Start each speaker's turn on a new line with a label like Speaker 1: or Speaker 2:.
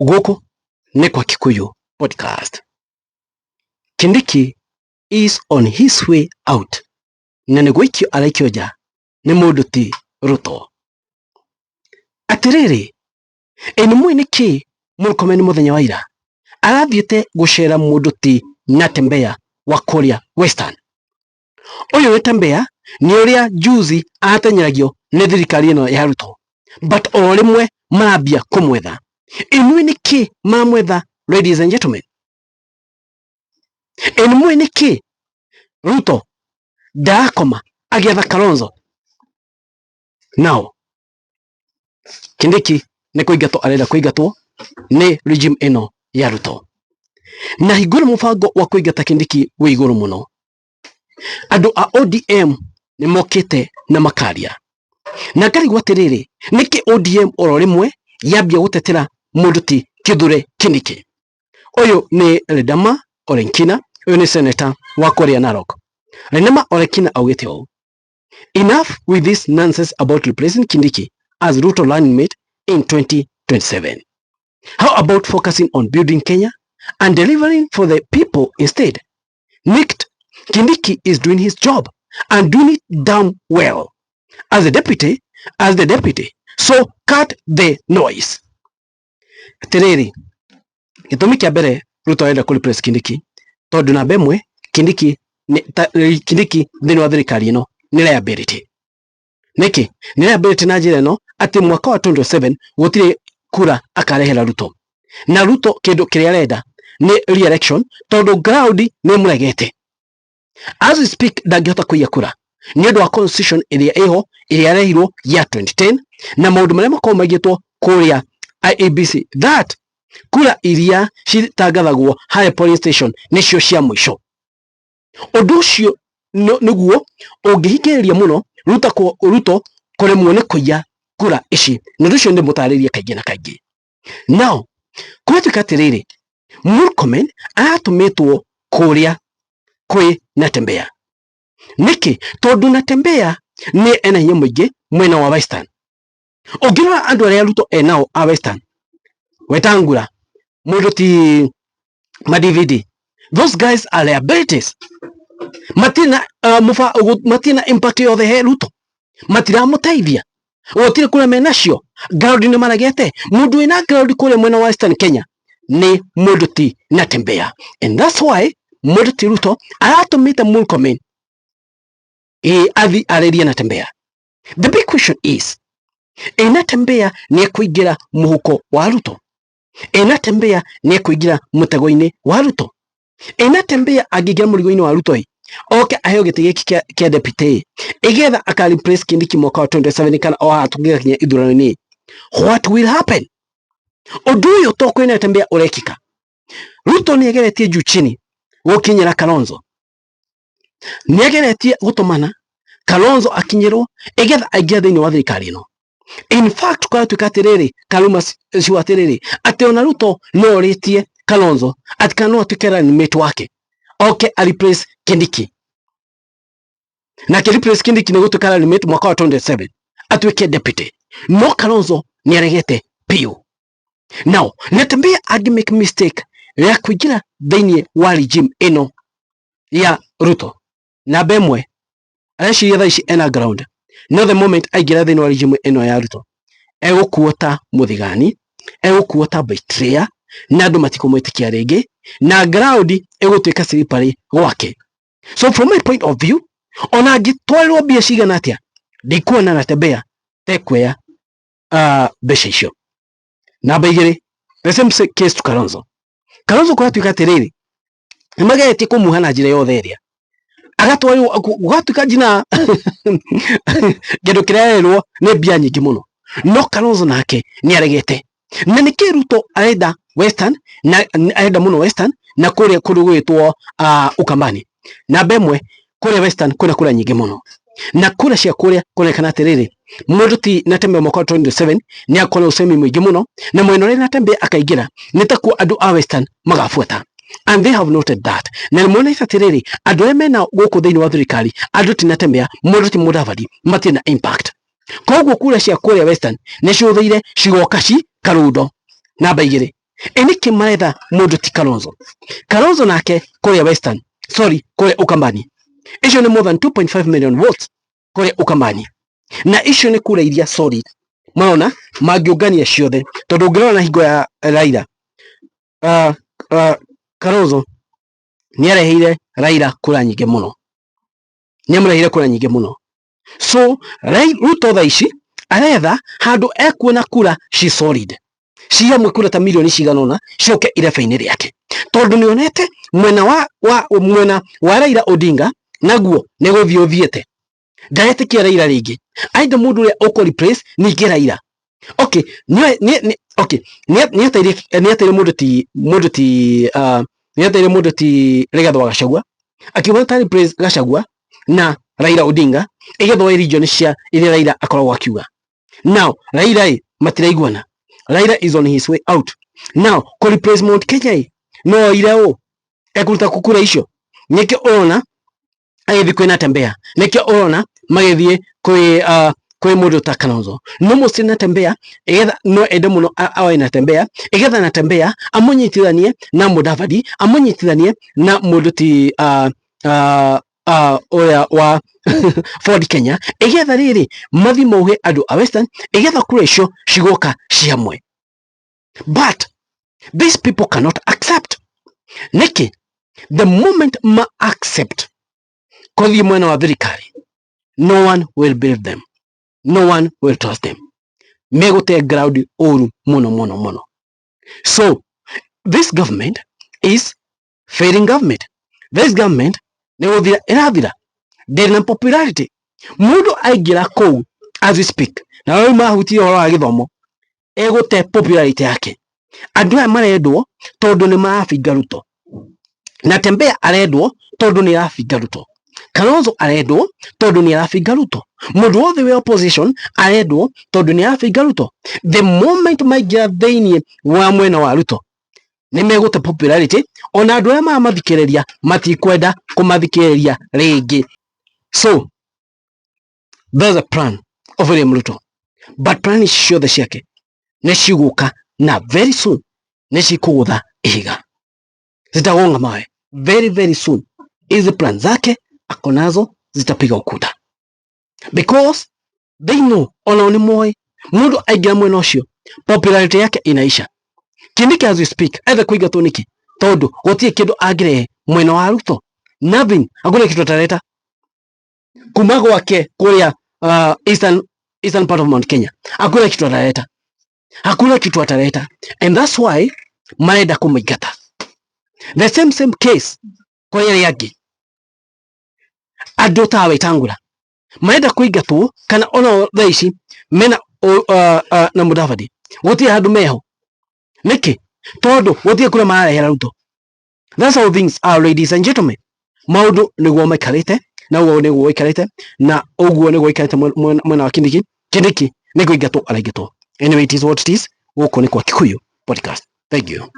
Speaker 1: Gũkũ nĩ kwa Kikuyu podcast. Kindiki is on his way out. Na nĩ gũikio araikio nja nĩ mũndũ ti Ruto. Atirĩrĩ, nĩ mũĩ nĩkĩ Murkomen mũthenya wa ira arathiĩte gũcera mũndũ ti Natembeya wa kũrĩa Western. Ũyũ Natembeya nĩ ũrĩa juzi atenyeragio nĩ thirikari ĩno ya Ruto, but o rĩmwe marambia kũmwetha. Inyuĩ nĩkĩ maramwetha, ladies and gentlemen? Nĩ mũĩ nĩkĩ Ruto ndarakoma agĩetha Kalonzo? Now, Kindiki nĩ kũingatwo arenda kũingatwo nĩ regime ĩno ya Ruto. Na hingũra mũbango wa kũingata Kindiki wĩ igũrũ mũno. Andũ a ODM nĩ mokĩte na makaria. Na ngarigwo atĩrĩrĩ, nĩkĩ ODM oro rĩmwe yambia gũtetera mũndũ ti Kithure Kindiki? Ũyũ nĩ Ledama Olenkina, ũyũ nĩ senator wa kũrĩa Narok. Ledama Olenkina augĩte ũũ: enough with this nonsense about replacing Kindiki as Ruto running mate in 2027. How about focusing on building Kenya and delivering for the people instead? Nicked, Kindiki is doing his job and doing it damn well as the deputy. So cut the noise. Tereri, gĩtũmi kĩa mbere Ruto arenda kũreplace Kindiki tondũ namba ĩmwe Kindiki thĩinĩ wa thirikari ĩno nĩ liability. Nĩkĩ? Nĩ liability na njĩra ĩno atĩ mwaka wa 2027 gũtirĩ kura akarehera Ruto. Na Ruto kĩndũ kĩrĩa arenda nĩ re-election tondũ ground nĩ mũregete. As we speak, ndangĩhota kũiya kura nĩ ũndũ wa constitution ĩrĩa ĩho ĩrĩa yarehirwo ya 2010 na maũndũ marĩa makoragwo maigĩtwo kũrĩa IEBC, that kura iria citangathagwo harĩa polling station nĩcio cia mũico. Ũndũ ũcio nĩguo ũngĩhingĩrĩria mũno Ruto kũremwo nĩ kũiya kura ici, na ũndũ ũcio nĩ mũtarĩrie kaingĩ na kaingĩ. Now, kũratuĩka atĩrĩrĩ, Murkomen aratũmĩtwo kũrĩa kwĩ Natembeya. Nĩkĩ? Tondũ Natembeya nĩ ena hinya mũingĩ mwena wa Western. Ũngĩrora andũ arĩa Ruto enao a Western, Wetangula, mũndũ ti Madividi, those guys are liabilities. Matina impact yothe he Ruto. Matiramũteithia. Gũtirĩ kũrĩa menacio. Ground nĩ maregete. Mũndũ wĩna ground kũrĩa mwena wa Western Kenya nĩ mũndũ ti Natembeya. And that's why mũndũ ti Ruto aratũmĩte Murkomen athi arĩrie Natembeya. The big question is, Natembeya nĩ ekũingĩra mũhuko wa Ruto? Natembeya nĩ ekũingĩra mũtego-inĩ wa Ruto? Natembeya angĩingĩra mũrigo-inĩ wa Ruto oke aheo gĩtĩ gĩkĩ kĩa deputy igetha akareplace Kindiki mwaka wa 27 kana tũngĩgakinya ithurano-inĩ, what will happen? Ũndũ ũyũ to kwĩ Natembeya ũrekĩka. Ruto nĩ ageretie juu chini gũkinyĩra Kalonzo, nĩ ageretie gũtũmana Kalonzo akinyĩrwo igetha aingĩra thĩinĩ wa thirikari ĩno. In fact, kũratuĩka atĩrĩrĩ, Kaluma ciu atĩrĩrĩ, atĩ ona Ruto no orĩtie Kalonzo atĩ kana no atuĩke running mate wake oke a replace Kindiki. Na replace Kindiki nĩ gũtuĩka running mate mwaka wa 27 atuĩke deputy. No Kalonzo nĩ aregete piũ. Now, Natembeya make mistake ya kũingĩra thĩinĩ wa regime ĩno ya Ruto. Namba ĩmwe areciria thaa ici ena ground. No the moment aingĩra thĩinĩ wa regime ĩno ya Ruto, egũkuo ta mũthigani, egũkuo ta betrayer, na andũ matikũmwĩtĩkia rĩngĩ, na ground ĩgũtuĩka slippery gwake. So from my point of view, ona angĩtwarĩrwo mbia cigana atĩa, ndikuona Natembeya tekwea mbeca icio. Namba igĩrĩ, the same case to Kalonzo. Kalonzo kũratuĩka atĩrĩrĩ, nĩ mageretie kũmuha na njĩra yothe ĩrĩa agatwarĩrwo gũgatuĩka njina kĩndũ kĩrererwo nĩ mbia nyingĩ mũno. No Kalonzo nake nĩ aregete. Na nĩkĩ Ruto arenda Western, na arenda mũno Western na kũrĩa gwĩtwo Ukambani. Namba ĩmwe kũrĩa Western kwĩna kura nyingĩ mũno, na kura cia kũrĩa kũonekana atĩrĩrĩ, mũndũ ti Natembeya mwaka wa 27 nĩ akorwo ũcemi mũingĩ mũno, na mwena ũrĩa Natembeya akaingĩra nĩ takuo andũ a Western magabuata. And they have noted that. Na nĩmonete atĩrĩrĩ, andũ arĩa mena gũkũ thĩinĩ wa thirikari, andũ ti Natembeya, mũndũ ti Mudavadi, matirĩ na impact. Koguo kura cia kũrĩa Western nĩ ciũthĩire cigoka Karundo. Namba igĩrĩ, eniki maretha mundu ti Kalonzo nake kuria Western, kuria Ukambani, icio ni more than 2.5 million votes kuria Ukambani, na icio ni kura iria solid maona mangiungania ciothe, tondu ngirona na hingo ya Raila Kalonzo niareheire Raila kura nyingi muno, niamreheire kura nyingi muno. So Ruto thaa ici aretha handu ekuona kura ci solid, ciamwe kura ta milioni ciganona cioke irebe-ini riake, tondu nionete mwena wa Raila Odinga naguo ni guthii uthiete, ndaretikia Raila ringi, aida mundu uria uko replace ningi Raila. Okay, niateire mundu ti Rigathi Gachagua, akiuga ta replace Gachagua na Raila Odinga igethwo region cia iria Raila akoragwo akiuga. Now Raila matiraiguana, Raila is on his way out. Now ko replacement Kenya no ireo ekuruta kukura icio, niki ona agithi kwina Tembea, niki ona magithie kwi mundu ta Kalonzo no musi na Tembea igetha no ende muno awe na Tembea igetha na Tembea amunyitithanie na Mudavadi, amunyitithanie na mundu ti oya wa Ford Kenya, igetha riri mathi mauhe andu a Western, igetha kura icio cigoka ciamwe. But these people cannot accept. Niki the moment ma accept kuthii mwena wa thirikari, no one will believe them, no one will trust them, megute ground oru muno. So this government is failing government. This government ni guthira irathira, ndiri na popularity, mundu aingira kou as we speak na wao mahuti horo wa githomo egute popularity yake. Andu aya marendwo tondu ni marafinga Ruto, na Tembea arendwo tondu ni arafinga Ruto, Kalonzo arendwo tondu ni arafinga Ruto, mundu wothe we opposition arendwo tondu ni arafinga Ruto. The moment maingira thiini wa mwena wa Ruto ni megute popularity, ona andu aria mamathikiriria matikwenda kumathikiriria ringi. So there's a plan of William Ruto, but plan ciothe ciake ni ciguka na very soon ni cikugutha ihiga, zitagonga mawe very soon. Hizi plan zake akonazo zitapiga ukuta, because they know ona ni moi mundu aingira mwena ucio popularity yake inaisha. Kindiki as we speak either kuigatwo niki tondu gutie kindu angirehe mwena wa Ruto, nothing, hakuna kitu ataleta kuma gwake kuria eastern part of Mount Kenya, hakuna kitu ataleta, and that's why marenda kumaigata. The same case kwa yale yake andu ta Wetangula marenda kuigatwo, kana ona thaici mena na Mudavadi gutie handu meho niki tondu gutie kura marehera Ruto. That's how things are, ladies and gentlemen. Maundu niguo maikarite na uguo niguo ikarite na uguo niguo ikarite mwena wa Kindiki ni kuigatwo araigatwo. Anyway, it is what it is. Guku ni kwa Kikuyu Podcast. Thank you.